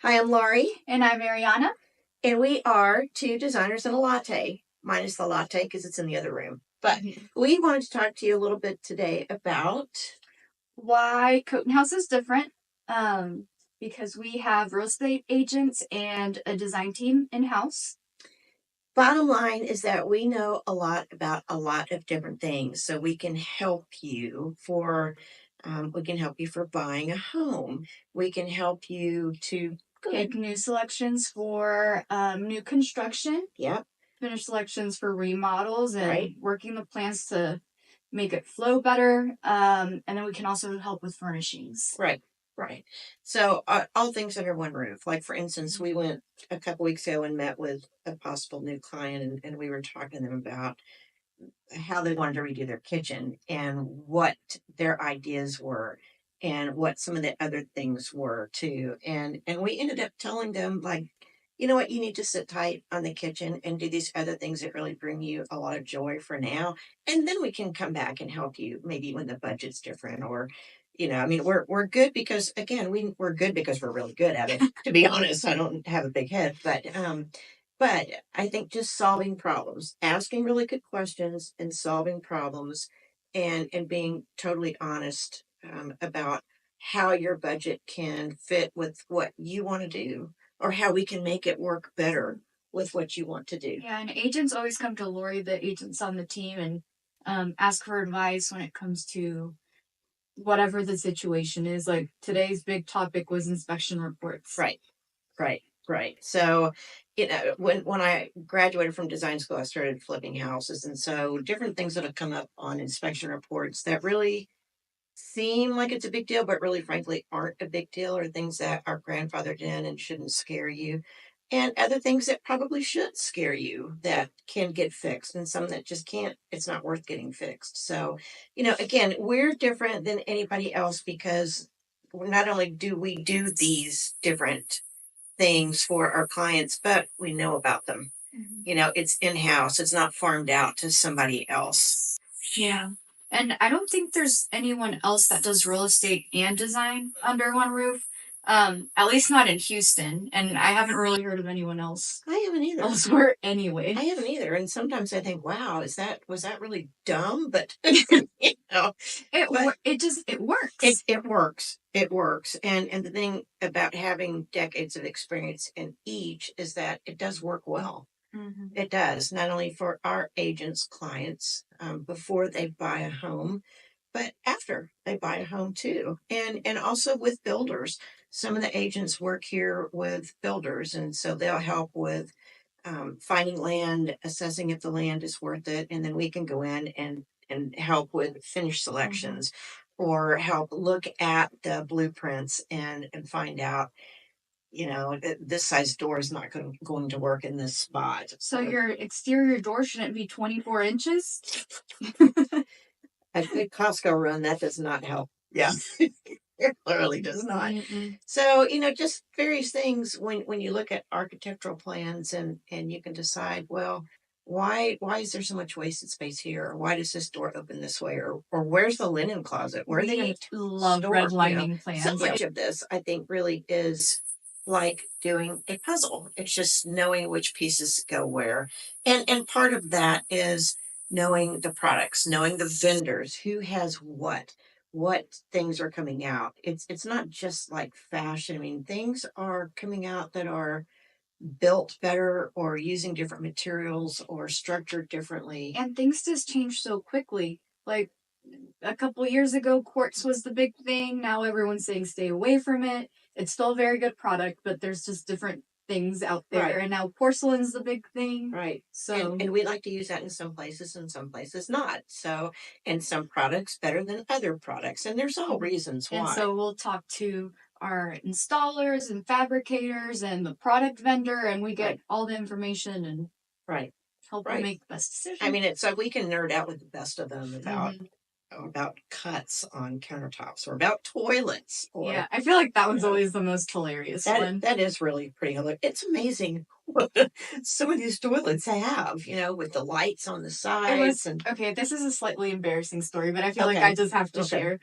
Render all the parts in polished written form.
Hi, I'm Laurie. And I'm Mariana. And we are two designers and a latte, minus the latte because it's in the other room. But we wanted to talk to you a little bit today about why Coton House is different. Because we have real estate agents and a design team in-house. Bottom line is that we know a lot about a lot of different things. So we can help you for buying a home. We can help you to pick new selections for new construction. Yep. Finish selections for remodels and working the plans to make it flow better. And then we can also help with furnishings. Right. So all things under one roof. Like, for instance, we went a couple weeks ago and met with a possible new client, and we were talking to them about how they wanted to redo their kitchen and what their ideas were and what some of the other things were too. And we ended up telling them, like, you know what, you need to sit tight on the kitchen and do these other things that really bring you a lot of joy for now. And then we can come back and help you maybe when the budget's different or, I mean, we're good because, again, we're good because we're really good at it. To be honest, I don't have a big head, but I think just solving problems, asking really good questions and solving problems and being totally honest about how your budget can fit with what you want to do or how we can make it work better with what you want to do. Yeah, and agents always come to Laurie, the agents on the team, and ask for advice when it comes to whatever the situation is. Like today's big topic was inspection reports. Right. So, when I graduated from design school, I started flipping houses. And so different things that have come up on inspection reports that really seem like it's a big deal, but really, frankly, aren't a big deal, or things that are grandfathered in and shouldn't scare you. And other things that probably should scare you that can get fixed, and some that just can't, it's not worth getting fixed. So, again, we're different than anybody else because not only do we do these different things for our clients, but we know about them. It's in-house. It's not farmed out to somebody else. Yeah. And I don't think there's anyone else that does real estate and design under one roof. At least not in Houston. And I haven't really heard of anyone else. I haven't either. Elsewhere anyway. I haven't either. And sometimes I think, wow, was that really dumb? But it works. It works. And the thing about having decades of experience in each is that it does work well. Mm-hmm. It does, not only for our agents' clients before they buy a home, but after they buy a home too. And also with builders. Some of the agents work here with builders, and so they'll help with finding land, assessing if the land is worth it, and then we can go in and help with finish selections or help look at the blueprints and find out, this size door is not going to work in this spot. So your exterior door shouldn't be 24 inches? A good Costco run, that does not help. Yeah. It clearly does not. Mm-mm. So, just various things when you look at architectural plans and you can decide, well, why is there so much wasted space here? Or why does this door open this way? Or where's the linen closet? Where are they going to love store, redlining plans? So much of this, I think, really is like doing a puzzle. It's just knowing which pieces go where. And part of that is knowing the products, knowing the vendors, who has what things are coming out. It's not just like fashion. I mean, things are coming out that are built better or using different materials or structured differently. And things just change so quickly. Like a couple years ago, quartz was the big thing. Now everyone's saying stay away from it. It's still a very good product, but there's just different things out there. Right. And now porcelain's the big thing. Right. So and we like to use that in some places and some places not. So, and some products better than other products. And there's all reasons why. And so we'll talk to our installers and fabricators and the product vendor, and we get all the information and help them make the best decision. I mean, it's so we can nerd out with the best of them about cuts on countertops or about toilets. I feel like that one's always the most hilarious one. That is really pretty hilarious. It's amazing some of these toilets have, with the lights on the It sides was and okay. This is a slightly embarrassing story, but I feel like okay. I just have to Okay. share.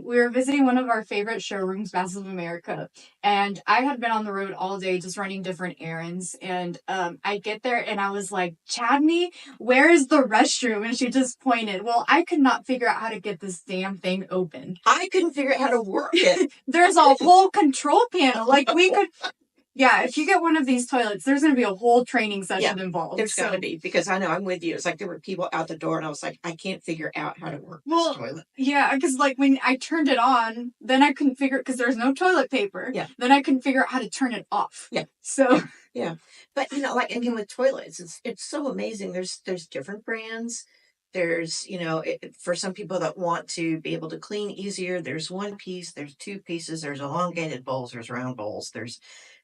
We were visiting one of our favorite showrooms, Best of America, and I had been on the road all day just running different errands. And I get there and I was like, "Chadney, where is the restroom?" And she just pointed. Well, I could not figure out how to get this damn thing open. I couldn't figure out how to work it. There's a whole control panel. Like we could. Yeah, if you get one of these toilets, there's going to be a whole training session involved. There's got to be, because I know I'm with you. It's like there were people out the door and I was like, I can't figure out how to work this toilet. Yeah, because like when I turned it on, then I couldn't figure, because there's no toilet paper. Yeah. Then I couldn't figure out how to turn it off. Yeah. So. Yeah. But, like again with toilets, it's so amazing. There's different brands. There's, for some people that want to be able to clean easier, there's one piece, there's two pieces, there's elongated bowls, there's round bowls, there's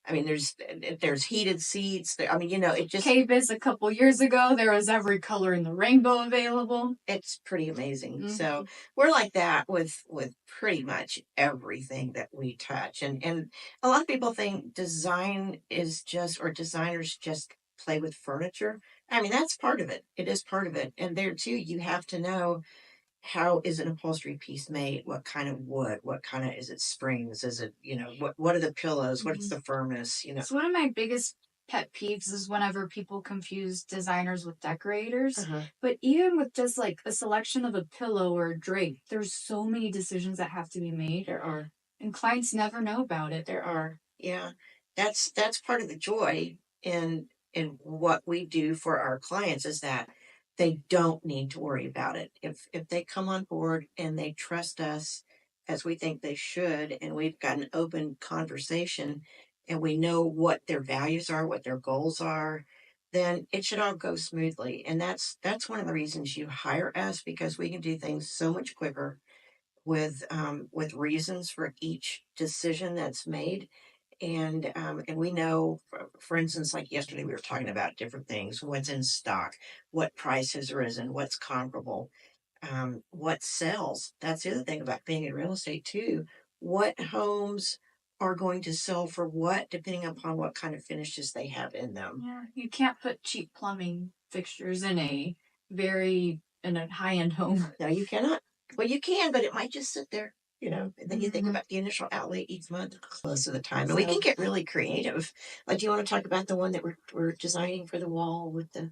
heated seats. It just K-Biz a couple years ago, there was every color in the rainbow available. It's pretty amazing. Mm-hmm. So we're like that with pretty much everything that we touch. And a lot of people think design is just, or designers just play with furniture. I mean, that's part of it. It is part of it. And there too, you have to know, how is an upholstery piece made? What kind of wood? What kind of, is it springs? Is it, what are the pillows? What's the firmness? So one of my biggest pet peeves is whenever people confuse designers with decorators. But even with just like a selection of a pillow or a drape, there's so many decisions that have to be made. There are. And clients never know about it. There are. Yeah. That's part of the joy in what we do for our clients, is that they don't need to worry about it. If they come on board and they trust us as we think they should, and we've got an open conversation and we know what their values are, what their goals are, then it should all go smoothly. And that's one of the reasons you hire us, because we can do things so much quicker with reasons for each decision that's made. And we know, for instance, like yesterday, we were talking about different things: what's in stock, what price has risen, what's comparable, what sells. That's the other thing about being in real estate too. What homes are going to sell for what, depending upon what kind of finishes they have in them. Yeah, you can't put cheap plumbing fixtures in a high-end home. No, you cannot. Well, you can, but it might just sit there. And then you think about the initial outlay each month close to the time. And we can get really creative. Like, do you want to talk about the one that we're designing for the wall with the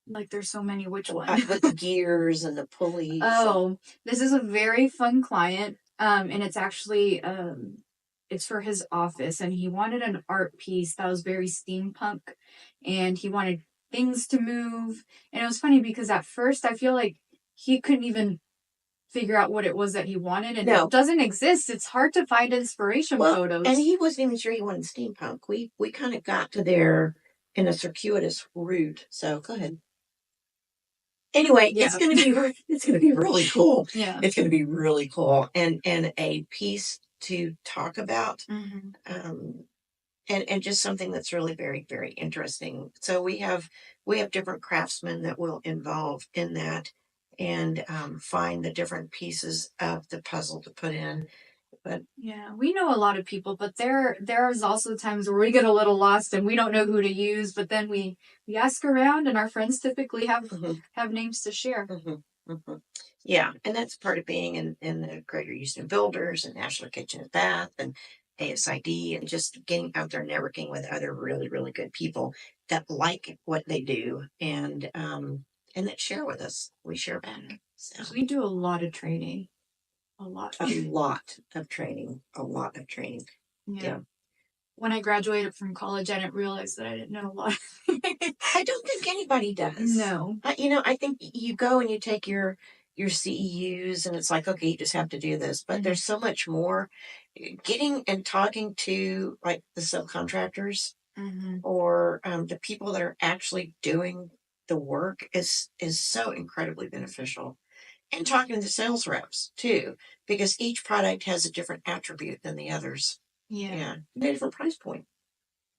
like there's so many, which one? With the gears and the pulleys. Oh, this is a very fun client. And it's actually it's for his office, and he wanted an art piece that was very steampunk, and he wanted things to move. And it was funny because at first I feel like he couldn't even figure out what it was that he wanted, and it doesn't exist. It's hard to find inspiration photos. And he wasn't even sure he wanted steampunk. We kind of got to there in a circuitous route. So go ahead. Anyway, it's gonna be really cool. Yeah, it's gonna be really cool, and a piece to talk about, and just something that's really very, very interesting. So we have different craftsmen that will involve in that, and find the different pieces of the puzzle to put in. But yeah, we know a lot of people, but there's also times where we get a little lost and we don't know who to use. But then we ask around, and our friends typically have names to share. Yeah, and that's part of being in the Greater Houston Builders and National Kitchen and Bath and ASID, and just getting out there networking with other really, really good people that like what they do, and that share with us. We share back. So we do a lot of training. A lot of training. Yeah. When I graduated from college, I didn't realize that I didn't know a lot. I don't think anybody does. No. I think you go and you take your CEUs, and it's like, okay, you just have to do this. But there's so much more. Getting and talking to like the subcontractors or the people that are actually doing the work is so incredibly beneficial. And talking to the sales reps too, because each product has a different attribute than the others. Yeah. A different price point.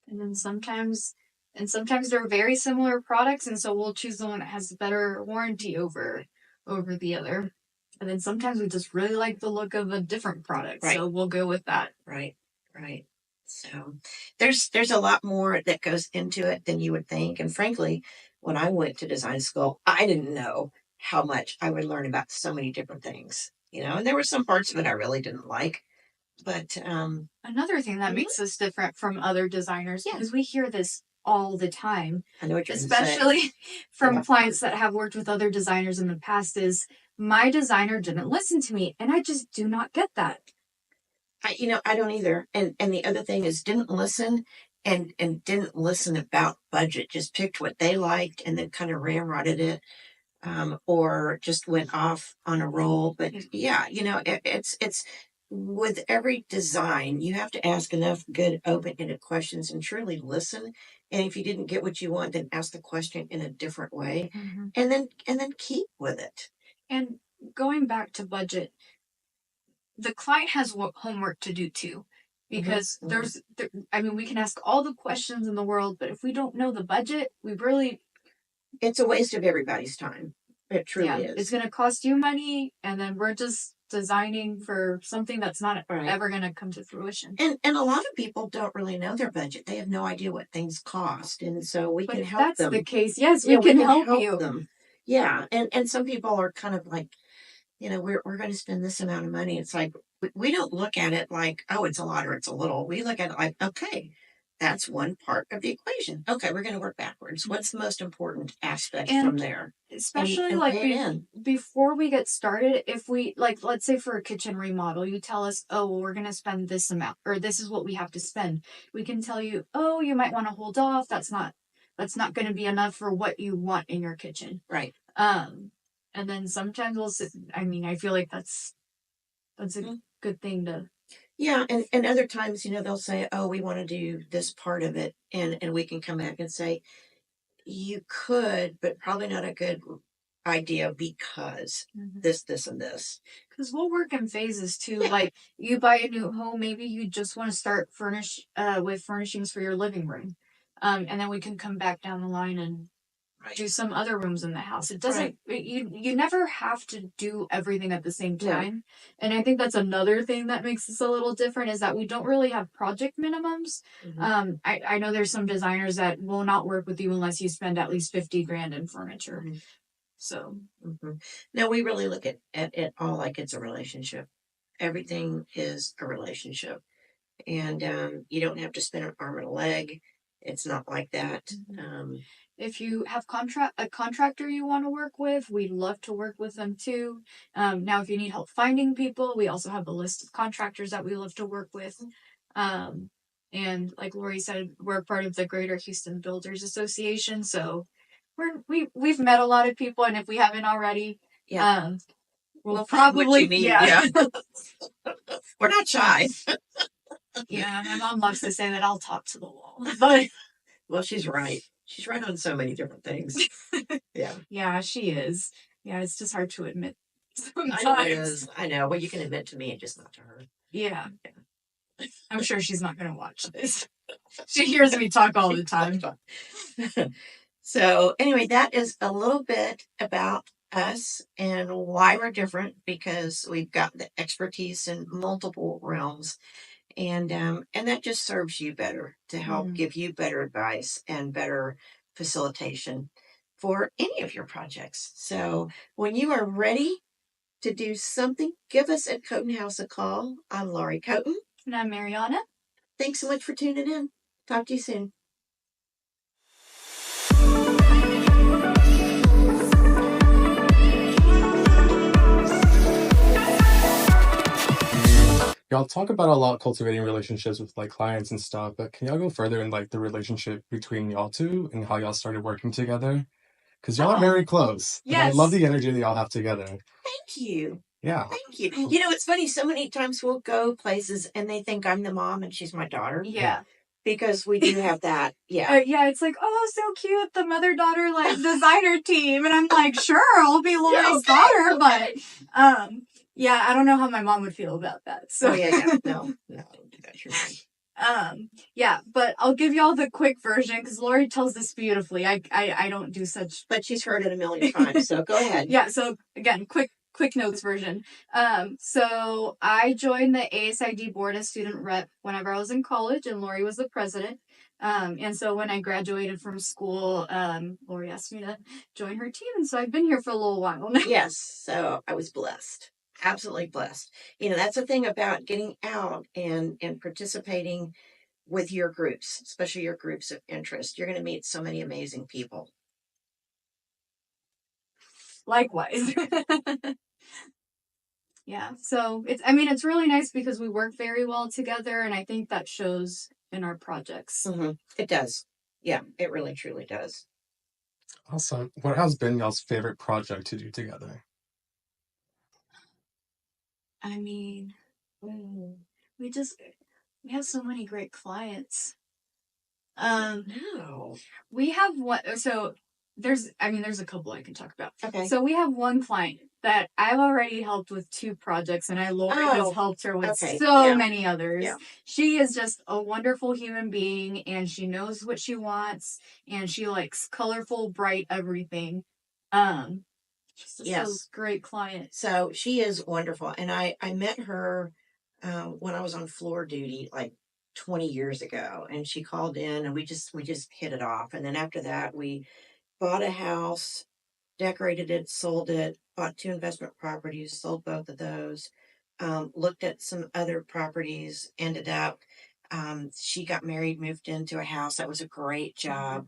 And then sometimes they're very similar products, and so we'll choose the one that has better warranty over the other. And then sometimes we just really like the look of a different product, so we'll go with that. Right. So there's a lot more that goes into it than you would think. And frankly, when I went to design school, I didn't know how much I would learn about so many different things, and there were some parts of it I really didn't like. But Another thing that mhm, makes us different from other designers, yeah, because we hear this all the time, I know what you're going to say. especially from Yeah. clients that have worked with other designers in the past, is my designer didn't listen to me. And I just do not get that. I don't either. And the other thing is didn't listen and didn't listen about budget, just picked what they liked and then kind of ramrodded it, or just went off on a roll. But yeah, it's with every design, you have to ask enough good open-ended questions and truly listen. And if you didn't get what you want, then ask the question in a different way, Mm-hmm. and then keep with it. And going back to budget, the client has homework to do too, because we can ask all the questions in the world, but if we don't know the budget, It's a waste of everybody's time. It truly is. it's going to cost you money, and then we're just designing for something that's not Right. ever going to come to fruition. And a lot of people don't really know their budget. They have no idea what things cost, and so we can help If them. that's the case, yes, we can help you. Them. Yeah, and some people are kind of like, we're going to spend this amount of money. It's like we don't look at it like, oh, it's a lot or it's a little. We look at it like, okay, that's one part of the equation. Okay, we're going to work backwards. What's the most important aspect from there? Especially and before we get started, if we let's say for a kitchen remodel, you tell us, oh, well, we're going to spend this amount, or this is what we have to spend. We can tell you, oh, you might want to hold off. That's not going to be enough for what you want in your kitchen. Right. And then sometimes I feel like that's a good thing to. Yeah, and other times, they'll say, oh, we want to do this part of it, and we can come back and say, you could, but probably not a good idea because this, and this. Because we'll work in phases too. Yeah. Like you buy a new home, maybe you just want to start with furnishings for your living room, and then we can come back down the line and do some other rooms in the house. It doesn't. You never have to do everything at the same time. Yeah. And I think that's another thing that makes us a little different, is that we don't really have project minimums. Mm-hmm. I know there's some designers that will not work with you unless you spend at least $50,000 in furniture. Mm-hmm. So no, we really look at it all like it's a relationship. Everything is a relationship, and you don't have to spend an arm and a leg. It's not like that. Mm-hmm. If you have a contractor you want to work with, we'd love to work with them too. Now, if you need help finding people, we also have a list of contractors that we love to work with. And like Laurie said, we're part of the Greater Houston Builders Association, so we've met a lot of people, and if we haven't already, we'll probably yeah. We're not shy. Yeah, my mom loves to say that I'll talk to the wall, but well, she's right. She's right on so many different things. Yeah. Yeah, she is. Yeah, it's just hard to admit sometimes. I know it is. I know. Well, you can admit to me and just not to her. Yeah. I'm sure she's not going to watch this. She hears me talk all the time. So anyway, that is a little bit about us and why we're different, because we've got the expertise in multiple realms. And that just serves you better to help give you better advice and better facilitation for any of your projects. So when you are ready to do something, give us at Coton House a call. I'm Laurie Coton. And I'm Mariana. Thanks so much for tuning in. Talk to you soon. Y'all talk about a lot cultivating relationships with clients and stuff, but can y'all go further in the relationship between y'all two and how y'all started working together? Because y'all are very close. Yes. I love the energy that y'all have together. Thank you. Yeah. Thank you. It's funny. So many times we'll go places and they think I'm the mom and she's my daughter. Yeah. Because we do have that. Yeah. Yeah, it's like, oh, so cute. The mother-daughter designer team. And I'm like, sure, I'll be Laurie's daughter. But yeah, I don't know how my mom would feel about that. So yeah. No, that's your right. Yeah, but I'll give y'all the quick version because Laurie tells this beautifully. I don't do such, but she's heard it a million times. So go ahead. Yeah. So again, quick quick notes version. So I joined the ASID board as student rep whenever I was in college, and Laurie was the president. And so when I graduated from school, Laurie asked me to join her team, and so I've been here for a little while now. Yes, so I was blessed, absolutely blessed. That's the thing about getting out and participating with your groups, especially your groups of interest. You're going to meet so many amazing people. Likewise. Yeah, so it's really nice because we work very well together, and I think that shows in our projects. It does. Yeah, it really truly does. Awesome. What has been y'all's favorite project to do together? I mean, we have so many great clients. No. We have one, so there's a couple I can talk about. Okay. So we have one client that I've already helped with 2 projects, and Laurie has helped her with so many others. Yeah. She is just a wonderful human being, and she knows what she wants, and she likes colorful, bright everything. She's just a great client. So she is wonderful, and I met her when I was on floor duty, like 20 years ago, and she called in, and we just hit it off. And then after that, we bought a house, decorated it, sold it, bought 2 investment properties, sold both of those, looked at some other properties, ended up, she got married, moved into a house. That was a great job.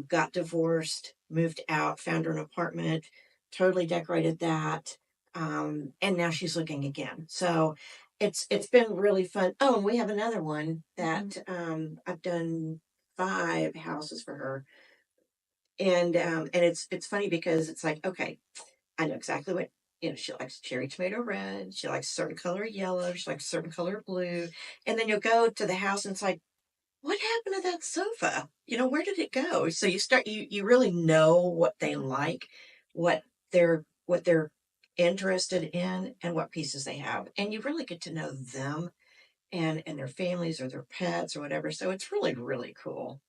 Got divorced, moved out, found her an apartment, totally decorated that. And now she's looking again. So it's been really fun. Oh, and we have another one that I've done 5 houses for her. And it's funny because it's like, okay, I know exactly what she likes cherry tomato red, she likes a certain color yellow, she likes a certain color blue. And then you'll go to the house and it's like, what happened to that sofa? Where did it go? So you really know what they like, what they're interested in, and what pieces they have. And you really get to know them and their families or their pets or whatever. So it's really, really cool.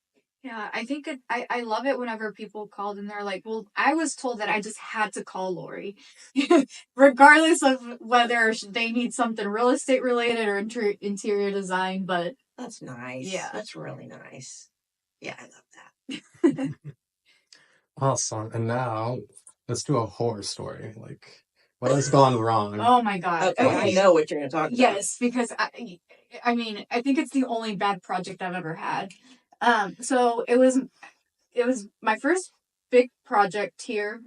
Yeah, I think I love it whenever people called and they're like, well, I was told that I just had to call Laurie, regardless of whether they need something real estate related or interior design, but... That's nice. Yeah. That's really nice. Yeah, I love that. Awesome. And now, let's do a horror story. Like, what has gone wrong? Oh my God. Okay, I know what you're going to talk about. Yes, because I think it's the only bad project I've ever had. So it was my first big project here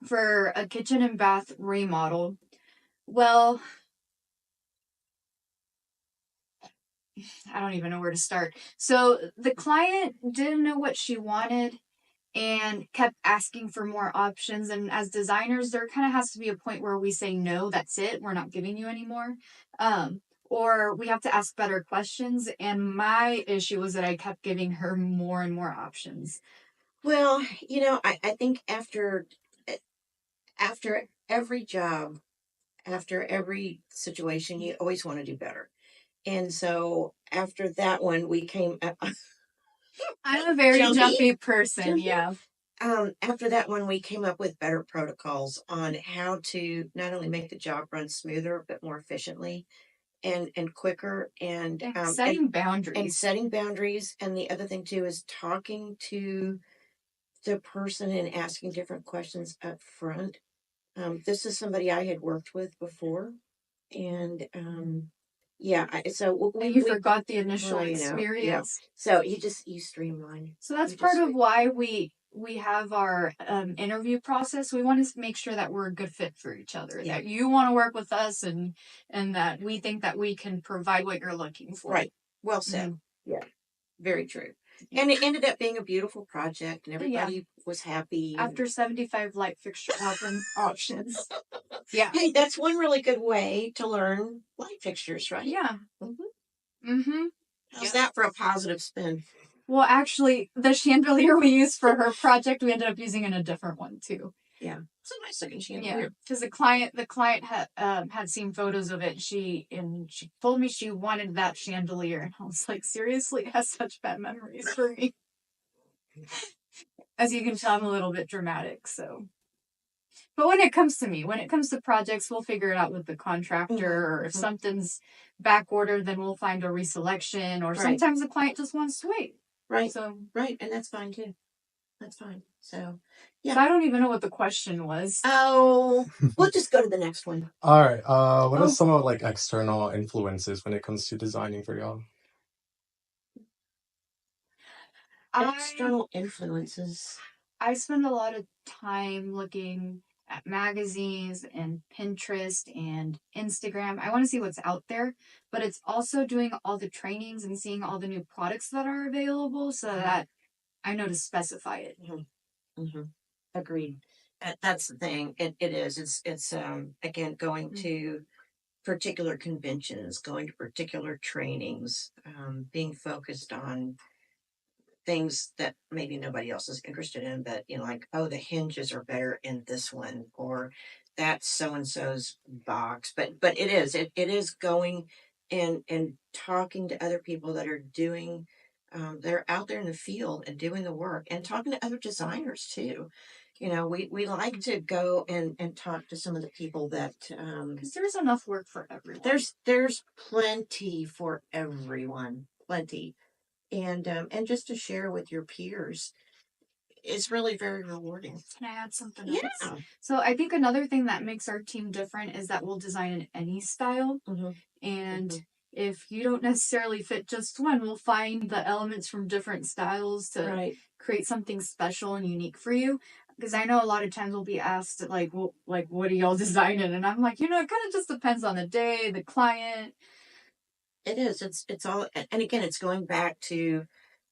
for a kitchen and bath remodel. Well, I don't even know where to start. So the client didn't know what she wanted and kept asking for more options. And as designers, there kind of has to be a point where we say, no, that's it. We're not giving you any more. Or we have to ask better questions. And my issue was that I kept giving her more and more options. Well, I think after every job, after every situation, you always want to do better. And so after that one, we came up. I'm a very jumpy person, yeah. After that one, we came up with better protocols on how to not only make the job run smoother, but more efficiently and quicker, and setting boundaries. And setting boundaries. And the other thing too is talking to the person and asking different questions up front. This is somebody I had worked with before, and so you forgot the initial experience. So you streamline. So that's part of why we have our interview process. We want to make sure that we're a good fit for each other, that you want to work with us, and that we think that we can provide what you're looking for. Right. Well said. Yeah. Very true. And it ended up being a beautiful project, and everybody was happy. After 75 light fixture options. Yeah. Hey, that's one really good way to learn light fixtures, right? Yeah. How's that for a positive spin? Well, actually, the chandelier we used for her project, we ended up using in a different one too. Yeah, it's a nice looking chandelier. Yeah, because the client had seen photos of it. She told me she wanted that chandelier, and I was like, seriously, it has such bad memories for me. As you can tell, I'm a little bit dramatic, so. But when it comes to projects, we'll figure it out with the contractor, or if Mhm. something's back ordered, then we'll find a reselection, or Right. sometimes the client just wants to wait. Right. So Right. And that's fine too. That's fine. So, yeah. I don't even know what the question was. Oh, we'll just go to the next one. All right. What are Oh. some of like external influences when it comes to designing for y'all? External influences. I spend a lot of time looking at magazines and Pinterest and Instagram. I want to see what's out there, but it's also doing all the trainings and seeing all the new products that are available so that I know to specify it. Mm-hmm. Agreed. That's the thing. It is. It's again going to particular conventions, going to particular trainings, being focused on things that maybe nobody else is interested in, but like, oh, the hinges are better in this one, or that's so and so's box. But it is going and talking to other people that are doing they're out there in the field and doing the work, and talking to other designers too. We like to go and talk to some of the people that Because there's enough work for everyone. there's plenty for everyone, plenty. And just to share with your peers is really very rewarding. Can I add something Yeah. else? So I think another thing that makes our team different is that we'll design in any style. Mhm. And if you don't necessarily fit just one, we'll find the elements from different styles to Right. create something special and unique for you. Because I know a lot of times we'll be asked, like, well, like, what are y'all designing? And I'm like, it kind of just depends on the day, the client. It is. It's all, and again, it's going back to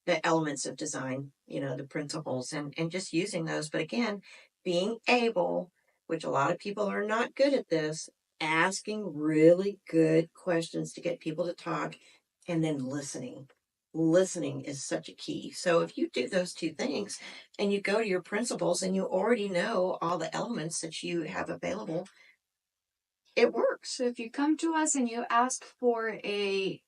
the elements of design, the principles, and just using those. But again, being able, which a lot of people are not good at this, asking really good questions to get people to talk, and then listening. Listening is such a key. So if you do those two things and you go to your principles and you already know all the elements that you have available, it works. So if you come to us and you ask for a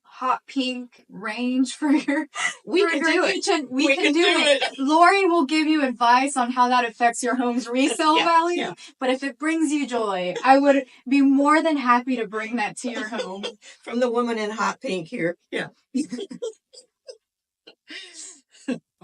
hot pink range for your kitchen, we can do it. Laurie will give you advice on how that affects your home's resale value. Yeah. But if it brings you joy, I would be more than happy to bring that to your home. From the woman in hot pink here. Yeah.